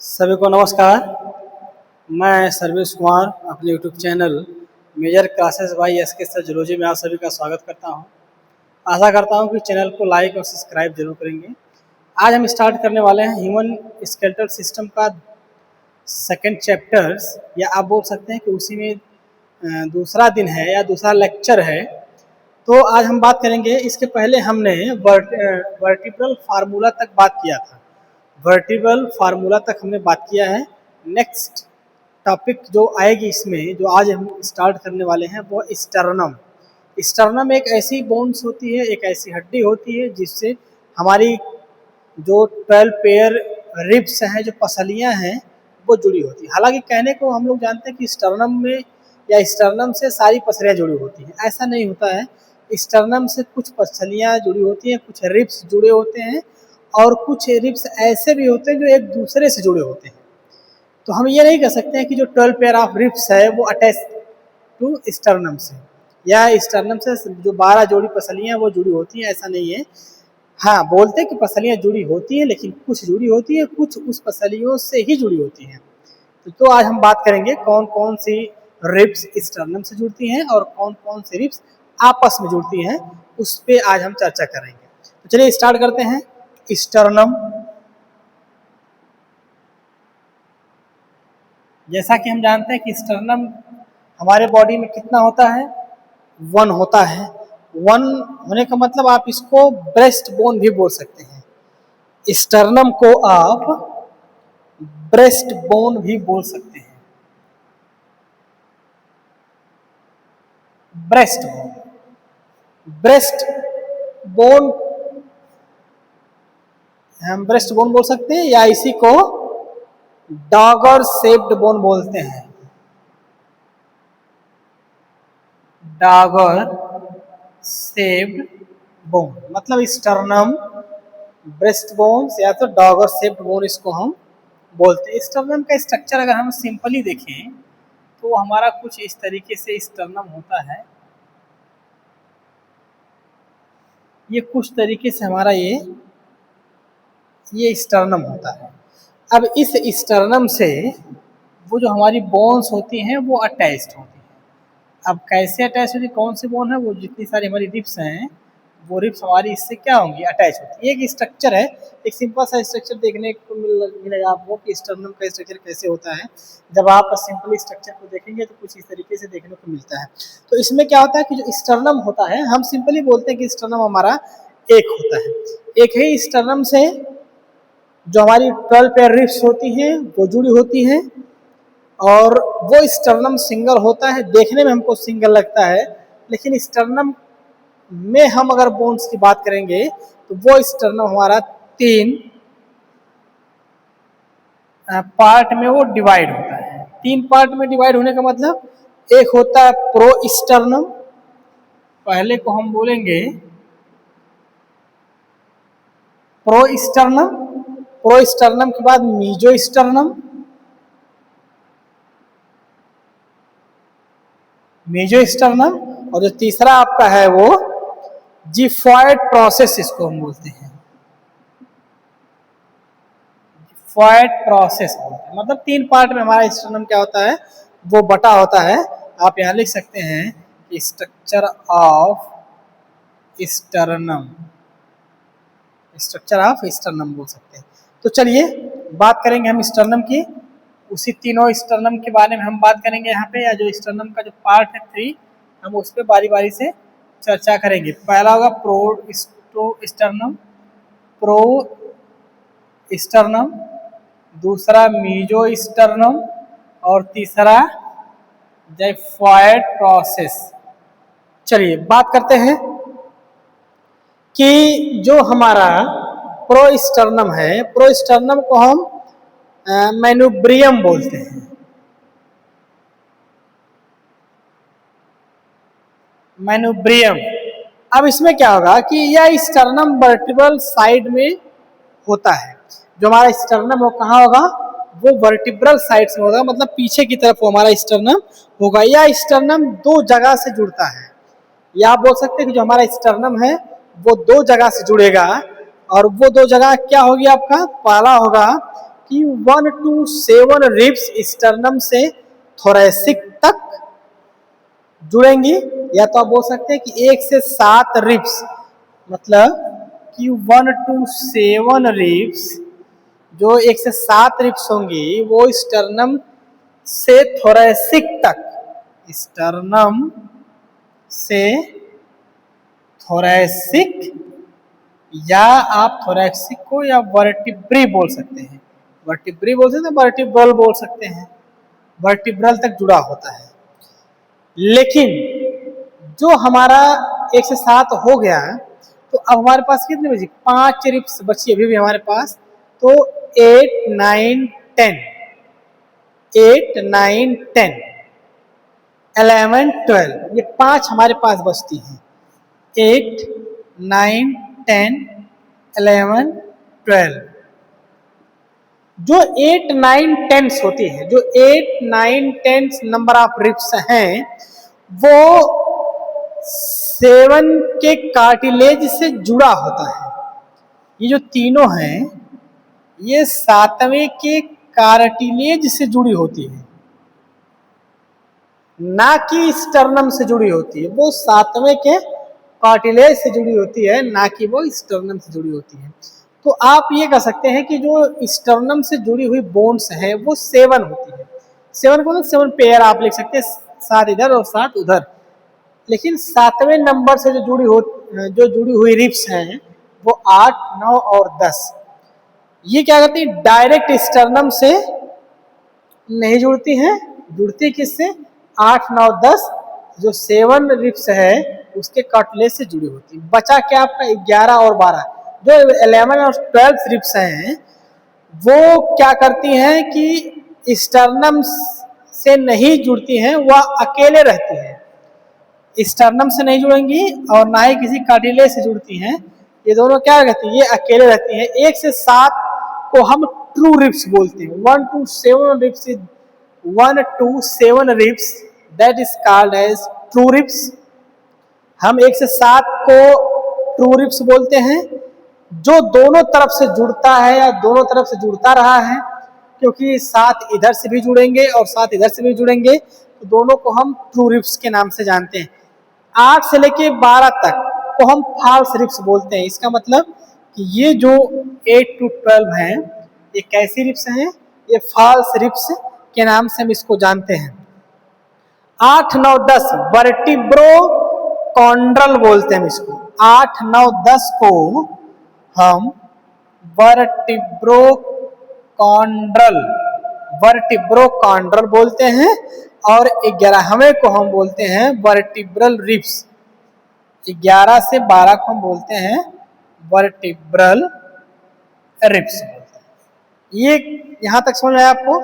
सभी को नमस्कार। मैं सर्वेश कुमार अपने YouTube channel major classes by S K sir zoology में आप सभी का स्वागत करता हूं। आशा करता हूं कि चैनल को लाइक और सब्सक्राइब जरूर करेंगे। आज हम स्टार्ट करने वाले हैं ह्यूमन स्केलेटल सिस्टम का सेकंड चैप्टर्स, या आप बोल सकते हैं कि उसी में दूसरा दिन है या दूसरा लेक्चर है। तो आज हम बात करेंगे। इसके पहले हमने वर्टिब्रल फार्मूला तक बात किया था। वर्टिब्रल फार्मूला तक हमने बात किया है। नेक्स्ट टॉपिक जो आएगी इसमें, जो आज हम स्टार्ट करने वाले हैं, वो स्टर्नम। स्टर्नम एक ऐसी बोन्स होती है, एक ऐसी हड्डी होती है जिससे हमारी जो 12 पेयर रिब्स हैं, जो पसलियां हैं, वो जुड़ी होती है। हालांकि कहने को हम लोग जानते हैं कि स्टर्नम में या स्टर्नम से सारी पसलियां जुड़ी होती हैं, ऐसा नहीं होता है। स्टर्नम से कुछ पसलियां जुड़ी होती हैं, कुछ रिब्स जुड़े होते हैं, और कुछ रिब्स ऐसे भी होते हैं जो एक दूसरे से जुड़े होते हैं। तो हम ये नहीं कह सकते हैं कि जो 12 पेयर ऑफ रिब्स है वो अटैच टू स्टर्नम से, या स्टर्नम से जो 12 जोड़ी पसलियां वो जुड़ी होती हैं, ऐसा नहीं है। हाँ, बोलते हैं कि पसलियां जुड़ी होती हैं, लेकिन कुछ जुड़ी होती है, कुछ उस पसलियों से ही जुड़ी होती हैं। तो आज हम बात करेंगे कौन कौन सी रिब्स स्टर्नम से जुड़ती हैं और कौन कौन सी रिब्स आपस में जुड़ती हैं, उस पर आज हम चर्चा करेंगे। तो चलिए स्टार्ट करते हैं। स्टर्नम, जैसा कि हम जानते हैं कि स्टर्नम हमारे बॉडी में कितना होता है, 1 होता है। 1 होने का मतलब आप इसको ब्रेस्ट बोन भी बोल सकते हैं। स्टर्नम को आप ब्रेस्ट बोन भी बोल सकते हैं। ब्रेस्ट बोन, ब्रेस्ट बोन हम ब्रेस्ट बोन बोल सकते हैं, या इसी को डॉगर शेप्ड बोन बोलते हैं। डॉगर शेप्ड बोन मतलब स्टर्नम, ब्रेस्ट बोन्स, या तो डॉगर शेप्ड बोन इसको हम बोलते हैं। स्टर्नम का स्ट्रक्चर अगर हम सिंपली देखें तो हमारा कुछ इस तरीके से स्टर्नम होता है। ये कुछ तरीके से हमारा ये स्टर्नम होता है। अब इस स्टर्नम से वो जो हमारी बोन्स होती हैं वो अटैच्ड होती हैं। अब कैसे अटैच होती है, कौन सी बोन है, वो जितनी सारी हमारी रिब्स हैं, वो रिब्स हमारी इससे क्या होंगी, अटैच होती है। एक स्ट्रक्चर है, एक सिंपल सा स्ट्रक्चर देखने को मिलेगा आपको कि स्टर्नम का स्ट्रक्चर कैसे होता है। जब आप सिंपल स्ट्रक्चर को देखेंगे तो कुछ इस तरीके से देखने को मिलता है। तो इसमें क्या होता है कि जो स्टर्नम होता है, हम सिंपली बोलते हैं कि स्टर्नम हमारा एक होता है। एक ही स्टर्नम से जो हमारी 12 पेयर रिब्स होती हैं वो जुड़ी होती हैं, और वो स्टर्नम सिंगल होता है। देखने में हमको सिंगल लगता है, लेकिन स्टर्नम में हम अगर बोन्स की बात करेंगे तो वो स्टर्नम हमारा 3 पार्ट में वो डिवाइड होता है। 3 पार्ट में डिवाइड होने का मतलब, एक होता है प्रो स्टर्नम, पहले को हम बोलेंगे प्रो स्टर्नम, प्रो स्टर्नम के बाद मीजो स्टर्नम, मीजो स्टर्नम, और जो तीसरा आपका है वो जिफॉइड प्रोसेस, इसको हम बोलते हैं जिफॉइड प्रोसेस बोलते हैं। मतलब 3 पार्ट में हमारा स्टर्नम क्या होता है, वो बटा होता है। आप यहाँ लिख सकते हैं structure of sternum, structure of sternum बोल सकते हैं। तो चलिए बात करेंगे हम स्टर्नम की। उसी तीनों स्टर्नम के बारे में हम बात करेंगे यहाँ पे, या जो स्टर्नम का जो पार्ट है 3, हम उस पर बारी बारी से चर्चा करेंगे। पहला होगा प्रो स्टर्नम, प्रो स्टर्नम, दूसरा मीजो स्टर्नम, और तीसरा जाइफॉइड प्रोसेस। चलिए बात करते हैं कि जो हमारा प्रो स्टर्नम है, प्रो स्टर्नम को हम मैनुब्रियम बोलते हैं। मैनुब्रियम। अब इसमें क्या होगा कि यह स्टर्नम वर्टिब्रल साइड में होता है। जो हमारा स्टर्नम वो कहाँ होगा, वो वर्टिब्रल साइड से होगा, मतलब पीछे की तरफ वो हमारा स्टर्नम होगा। यह स्टर्नम 2 जगह से जुड़ता है, या आप बोल सकते हैं कि जो हमारा स्टर्नम है वो 2 जगह से जुड़ेगा। और वो 2 जगह क्या होगी आपका, पहला होगा कि 1 to 7 रिब्स स्टर्नम से थोरैसिक तक जुड़ेंगी, या तो आप बोल सकते हैं कि 1 से 7 रिब्स, मतलब कि 1 to 7 रिब्स, जो 1 से 7 रिब्स होंगी वो स्टर्नम से थोरैसिक तक, स्टर्नम से थोरैसिक, या आप थोरैसिक को या वर्टिब्री बोल सकते हैं, वर्टिब्री बोल सकते हैं, वर्टिब्रल बोल सकते हैं, वर्टिब्रल तक जुड़ा होता है। लेकिन जो हमारा 1 से 7 हो गया, तो अब हमारे पास कितने बची, 5 रिब्स बची अभी भी हमारे पास, तो 8, 9, 10, 8, 9, 10, 11, 12, ये 5 हमारे पास बचती हैं। 8, 9, 10, 11, 12। जो 8, 9, 10 होती है, जो 8, 9, 10 नंबर ऑफ रिब्स हैं, वो 7 के कार्टिलेज से जुड़ा होता है। ये जो तीनों हैं ये 7वें के कार्टिलेज से जुड़ी होती है, ना कि स्टर्नम से जुड़ी होती है। वो 7वें के कार्टिलेज से जुड़ी होती है, ना कि वो स्टर्नम से जुड़ी होती है। तो आप ये कह सकते हैं कि जो स्टर्नम से जुड़ी हुई बोन्स है वो 7 होती है। 7 को 7 पेयर आप लिख सकते हैं, 7 इधर और 7 उधर। लेकिन 7वें नंबर से जो जुड़ी हुई रिब्स हैं वो 8, 9 और 10। ये क्या करती है, डायरेक्ट स्टर्नम से नहीं जुड़ती हैं, जुड़ती किससे, 8, 9, 10 जो 7 रिब्स है उसके कार्टिलेज से जुड़ी होती है। बचा क्या आपका 11 और 12। जो 11 और 12 रिब्स हैं वो क्या करती हैं कि स्टर्नम से नहीं जुड़ती हैं, वह अकेले रहती हैं, स्टर्नम से नहीं जुड़ेंगी और ना ही किसी कार्टिलेज से जुड़ती हैं। ये दोनों क्या रहती हैं, ये अकेले रहती हैं। 1 से 7 को हम ट्रू रिब्स बोलते हैं। 1 to 7 ribs is 1 to 7 ribs, that is called as true ribs. हम 1 से 7 को ट्रू रिब्स बोलते हैं, जो दोनों तरफ से जुड़ता है या दोनों तरफ से जुड़ता रहा है, क्योंकि 7 इधर से भी जुड़ेंगे और 7 इधर से भी जुड़ेंगे, तो दोनों को हम ट्रू रिब्स के नाम से जानते हैं। 8 से लेके 12 तक को हम फॉल्स रिब्स बोलते हैं। इसका मतलब कि ये जो 8 to 12 हैं ये कैसी रिब्स हैं, ये फॉल्स रिब्स के नाम से हम इसको जानते हैं। 8, 9, 10 वर्टिब्रो कॉन्ड्रल बोलते हैं इसको। 8, 9, 10 को हम वर्टिब्रो कॉन्ड्रल बोलते हैं, और 11वें को हम बोलते हैं वर्टिब्रल रिब्स। 11 से 12 को हम बोलते हैं वर्टिब्रल रिब्स। ये यहां तक समझ आया आपको,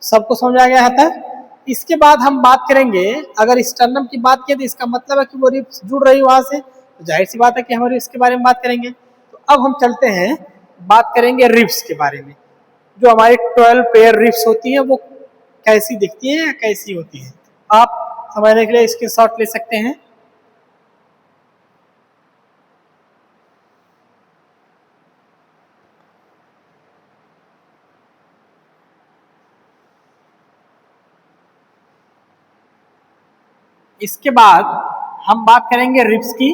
सबको समझ आ गया यहाँ तक। इसके बाद हम बात करेंगे, अगर स्टर्नम की बात किया तो इसका मतलब है कि वो रिब्स जुड़ रही वहां से, तो जाहिर सी बात है कि हम रिब्स के बारे में बात करेंगे। तो अब हम चलते हैं, बात करेंगे रिब्स के बारे में। जो हमारी 12 पेयर रिब्स होती हैं वो कैसी दिखती हैं या कैसी होती हैं, आप समझने के लिए स्क्रीनशॉट ले सकते हैं। इसके बाद हम बात करेंगे रिब्स की।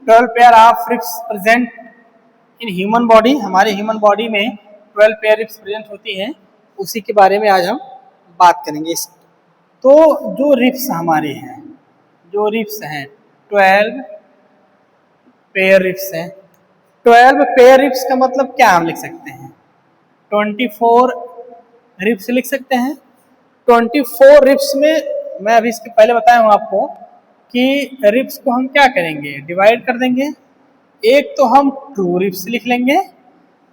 12 pair of ribs present in human body. हमारे ह्यूमन बॉडी में 12 पेयर रिब्स प्रेजेंट होती हैं, उसी के बारे में आज हम बात करेंगे। तो जो रिब्स हमारे हैं, जो रिब्स हैं 12 पेयर रिब्स हैं। 12 पेयर रिब्स का मतलब क्या हम लिख सकते हैं, 24 रिब्स लिख सकते हैं। 24 रिब्स में मैं अभी इसके पहले बताया हूँ आपको कि रिब्स को हम क्या करेंगे, डिवाइड कर देंगे। एक तो हम ट्रू रिब्स लिख लेंगे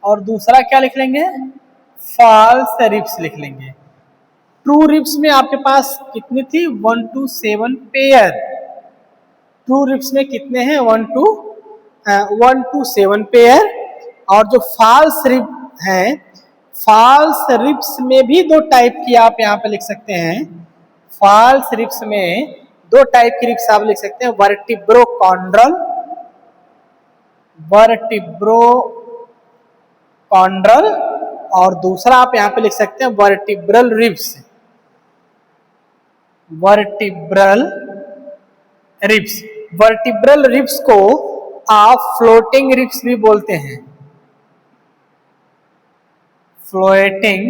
और दूसरा क्या लिख लेंगे, फॉल्स रिब्स लिख लेंगे। ट्रू रिब्स में आपके पास कितनी थी, 1 to 7 पेयर। ट्रू रिब्स में कितने हैं, 1 to 7 पेयर। और जो फॉल्स रिब हैं, फॉल्स रिब्स में भी 2 टाइप की आप यहाँ पे लिख सकते हैं। फॉल्स रिब्स में 2 टाइप की रिब्स आप लिख सकते हैं, वर्टिब्रो कॉन्ड्रल और दूसरा आप यहाँ पे लिख सकते हैं vertebral ribs. Vertebral ribs, vertebral ribs को आप फ्लोटिंग रिब्स भी बोलते हैं। फ्लोटिंग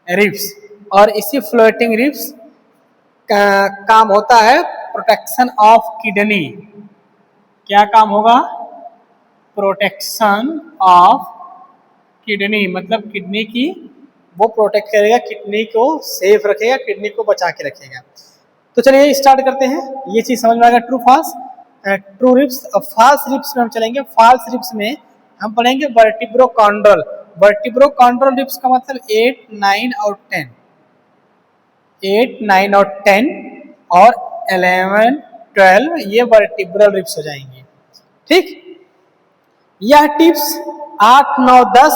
रिब्स, और इसी फ्लोटिंग रिब्स का काम होता है प्रोटेक्शन ऑफ किडनी। क्या काम होगा? प्रोटेक्शन ऑफ किडनी, मतलब किडनी की वो प्रोटेक्ट करेगा, किडनी को सेफ रखेगा, किडनी को बचा के रखेगा। तो चलिए स्टार्ट करते हैं। ये चीज समझ में आएगा true false. True ribs. False ribs में हम चलेंगे। फॉल्स रिब्स में हम पढ़ेंगे वर्टिब्रोकॉन्ड्रल। वर्टिब्रोकॉन्ड्रल रिब्स का मतलब 8, 9 और 10, 8, 9 और 10 और 11, 12 ये वर्टिब्रल रिब्स हो जाएंगे। ठीक, यह टिप्स 8, 9, 10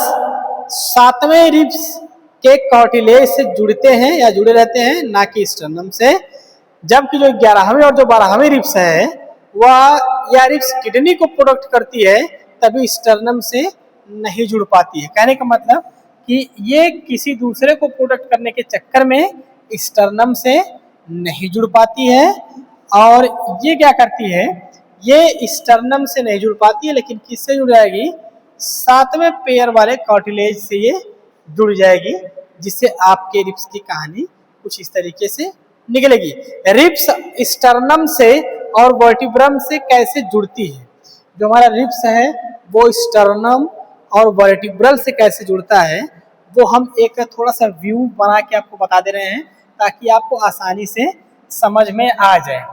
सातवें रिब्स के कार्टिलेज से जुड़ते हैं या जुड़े रहते हैं, ना कि स्टर्नम से। जबकि जो 11वें और जो 12वें रिब्स है वह यह रिब्स किडनी को प्रोटेक्ट करती है, तभी स्टर्नम से नहीं जुड़ पाती है। कहने का मतलब कि ये किसी दूसरे को प्रोटेक्ट करने के चक्कर में स्टर्नम से नहीं जुड़ पाती है। और ये क्या करती है, ये स्टर्नम से नहीं जुड़ पाती है, लेकिन किससे जुड़ जाएगी? सातवें पेयर वाले कार्टिलेज से ये जुड़ जाएगी, जिससे आपके रिब्स की कहानी कुछ इस तरीके से निकलेगी। रिब्स स्टर्नम से और वर्टिब्रम से कैसे जुड़ती है? जो हमारा रिब्स है वो स्टर्नम और वर्टिब्रल से कैसे जुड़ता है, वो हम एक थोड़ा सा व्यू बना के आपको बता दे रहे हैं, ताकि आपको आसानी से समझ में आ जाए।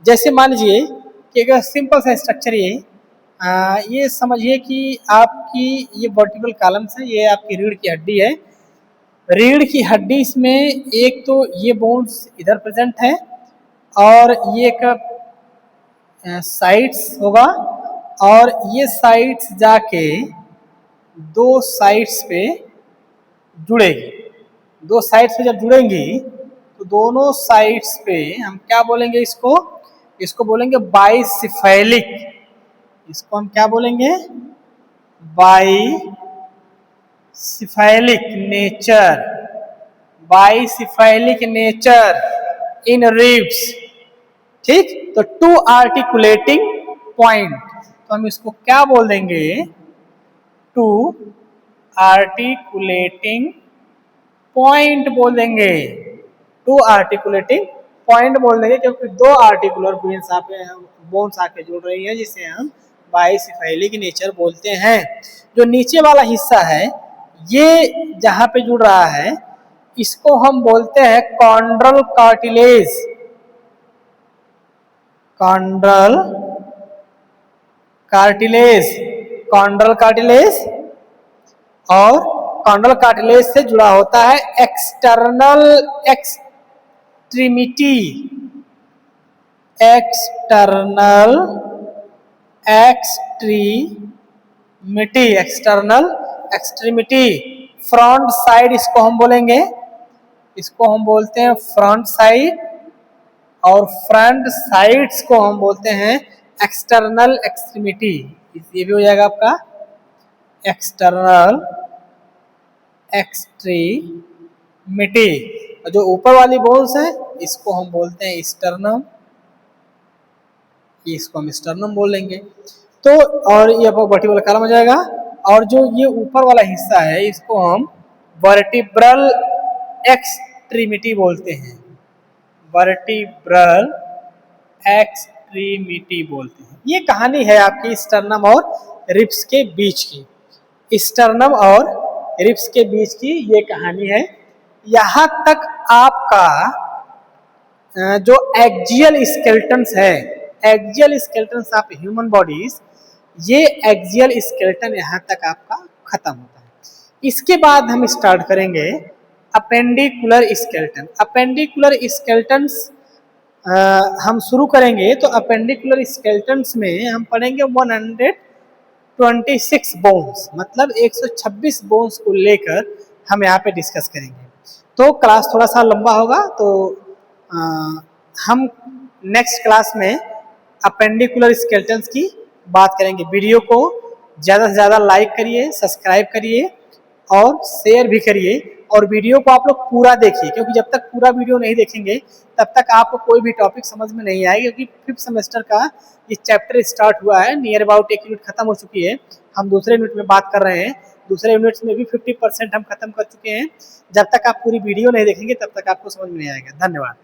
जैसे मान लीजिए कि एक सिंपल सा स्ट्रक्चर ये समझिए कि आपकी ये वर्टिब्रल कॉलम्स है, ये आपकी रीढ़ की हड्डी है। रीढ़ की हड्डी में एक तो ये बोन्स इधर प्रेजेंट है और ये एक साइड्स होगा, और ये साइड्स जाके दो साइड्स पे जुड़ेगी। दो साइड्स पे जब जुड़ेंगी तो दोनों साइड्स पे हम क्या बोलेंगे? इसको बोलेंगे बाइसिफेलिक। इसको हम क्या बोलेंगे? Bicephalic nature. Bicephalic nature in ribs. ठीक, तो टू आर्टिकुलेटिंग पॉइंट, तो हम इसको क्या बोल देंगे? टू आर्टिकुलेटिंग पॉइंट बोल देंगे। टू आर्टिकुलेटिंग पॉइंट बोल देंगे, क्योंकि दो आर्टिकुलर बोन्स आके जुड़ रही है, जिसे हम बाइसिफेलिक नेचर बोलते हैं। जो नीचे वाला हिस्सा है ये जहां पे जुड़ रहा है, इसको हम बोलते हैं chondral cartilage. Chondral cartilage, chondral cartilage. और कॉन्ड्रल कार्टिलेज से जुड़ा होता है external extremity. External extremity, external extremity. Front side इसको हम बोलेंगे, इसको हम बोलते हैं फ्रंट साइड, और फ्रंट साइड्स को हम बोलते हैं एक्सटर्नल एक्सट्रीमिटी। ये भी हो जाएगा आपका एक्सटर्नल एक्सट्रीमिटी। जो ऊपर वाली बोन्स है इसको हम बोलते हैं स्टर्नम, इसको हम स्टर्नम बोलेंगे। तो और ये वर्टिब्रल कॉलम हो जाएगा। और जो ये ऊपर वाला हिस्सा है इसको हम वर्टिब्रल एक्सट्रीमिटी बोलते हैं। वर्टिब्रल एक्सट्रीमिटी बोलते हैं। ये कहानी है आपकी स्टर्नम और रिब्स के बीच की। स्टर्नम और रिब्स के बीच की ये कहानी है। यहाँ तक आपका जो एक्सियल स्केलेटन्स है, axial skeletons of human bodies, ये एक्सियल स्केलेटन यहाँ तक आपका खत्म होता है। इसके बाद हम स्टार्ट करेंगे अपेंडिकुलर स्केलेटन। अपेंडिकुलर स्केलेटन्स हम शुरू करेंगे तो अपेंडिकुलर स्केलेटन्स में हम पढ़ेंगे 126 बोन्स, मतलब 126 बोन्स को लेकर हम यहाँ पे डिस्कस करेंगे। तो क्लास थोड़ा सा लंबा होगा, तो हम नेक्स्ट क्लास में अपेंडिकुलर स्केलेटन्स की बात करेंगे। वीडियो को ज़्यादा से ज़्यादा लाइक करिए, सब्सक्राइब करिए और शेयर भी करिए और वीडियो को आप लोग पूरा देखिए, क्योंकि जब तक पूरा वीडियो नहीं देखेंगे तब तक आपको कोई भी टॉपिक समझ में नहीं आएगा, क्योंकि 5th सेमेस्टर का ये चैप्टर स्टार्ट हुआ है, नियर अबाउट 1 यूनिट खत्म हो चुकी है, हम दूसरे यूनिट में बात कर रहे हैं, दूसरे यूनिट्स में भी 50% हम खत्म कर चुके हैं। जब तक आप पूरी वीडियो नहीं देखेंगे तब तक आपको समझ में नहीं आएगा। धन्यवाद।